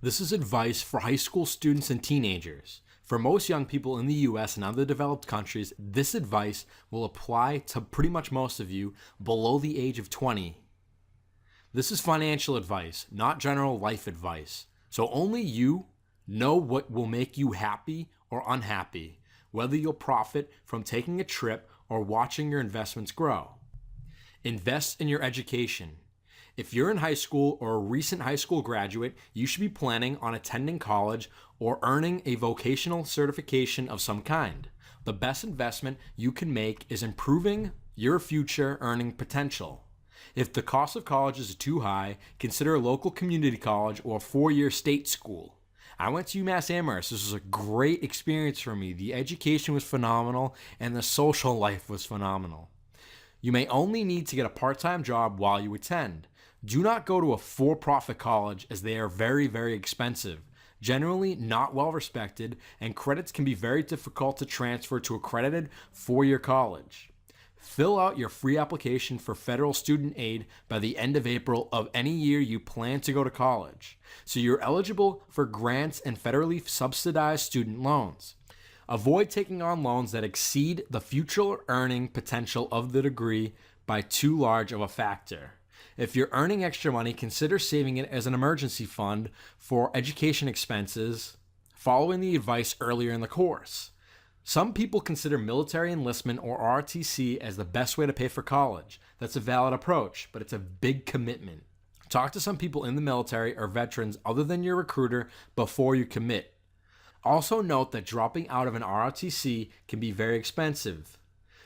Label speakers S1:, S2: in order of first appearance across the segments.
S1: This is advice for high school students and teenagers. For most young people in the US and other developed countries, this advice will apply to pretty much most of you below the age of 20. This is financial advice, not general life advice. So only you know what will make you happy or unhappy, whether you'll profit from taking a trip or watching your investments grow. Invest in your education. If you're in high school or a recent high school graduate, you should be planning on attending college or earning a vocational certification of some kind. The best investment you can make is improving your future earning potential. If the cost of college is too high, consider a local community college or a 4-year state school. I went to UMass Amherst. This was a great experience for me. The education was phenomenal and the social life was phenomenal. You may only need to get a part-time job while you attend. Do not go to a for-profit college as they are very, very expensive, generally not well respected, and credits can be very difficult to transfer to accredited 4-year college. Fill out your free application for federal student aid by the end of April of any year you plan to go to college, so you're eligible for grants and federally subsidized student loans. Avoid taking on loans that exceed the future earning potential of the degree by too large of a factor. If you're earning extra money, consider saving it as an emergency fund for education expenses, following the advice earlier in the course. Some people consider military enlistment or ROTC as the best way to pay for college. That's a valid approach, but it's a big commitment. Talk to some people in the military or veterans other than your recruiter before you commit. Also note that dropping out of an ROTC can be very expensive.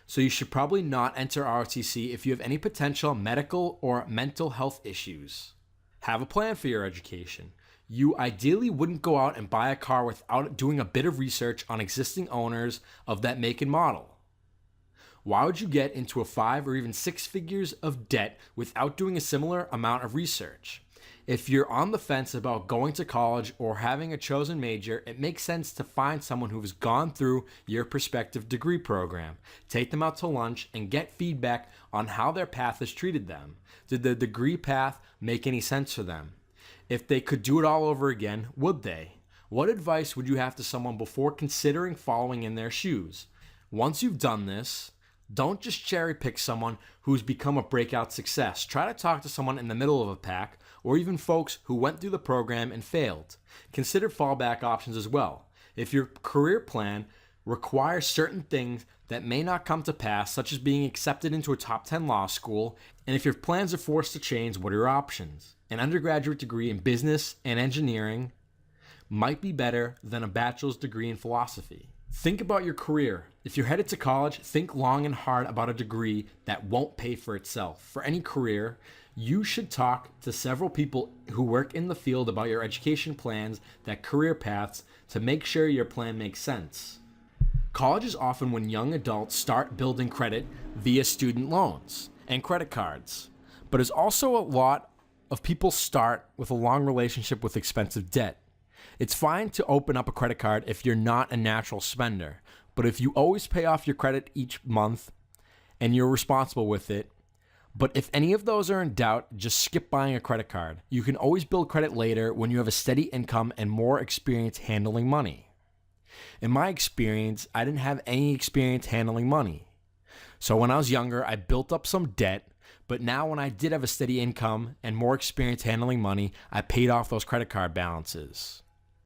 S1: So you should probably not enter ROTC if you have any potential medical or mental health issues. Have a plan for your education. You ideally wouldn't go out and buy a car without doing a bit of research on existing owners of that make and model. Why would you get into a 5 or even 6 figures of debt without doing a similar amount of research? If you're on the fence about going to college or having a chosen major, it makes sense to find someone who has gone through your prospective degree program. Take them out to lunch and get feedback on how their path has treated them. Did the degree path make any sense for them? If they could do it all over again, would they? What advice would you have to someone before considering following in their shoes? Once you've done this, don't just cherry pick someone who's become a breakout success. Try to talk to someone in the middle of a pack, or even folks who went through the program and failed. Consider fallback options as well. If your career plan requires certain things that may not come to pass, such as being accepted into a top 10 law school, and if your plans are forced to change, what are your options? An undergraduate degree in business and engineering might be better than a bachelor's degree in philosophy. Think about your career. If you're headed to college, think long and hard about a degree that won't pay for itself. For any career, you should talk to several people who work in the field about your education plans, that career paths, to make sure your plan makes sense. College is often when young adults start building credit via student loans and credit cards, but it's also a lot of people start with a long relationship with expensive debt. It's fine to open up a credit card if you're not a natural spender, but if you always pay off your credit each month and you're responsible with it, but if any of those are in doubt, just skip buying a credit card. You can always build credit later when you have a steady income and more experience handling money. In my experience, I didn't have any experience handling money. So when I was younger, I built up some debt, but now when I did have a steady income and more experience handling money, I paid off those credit card balances.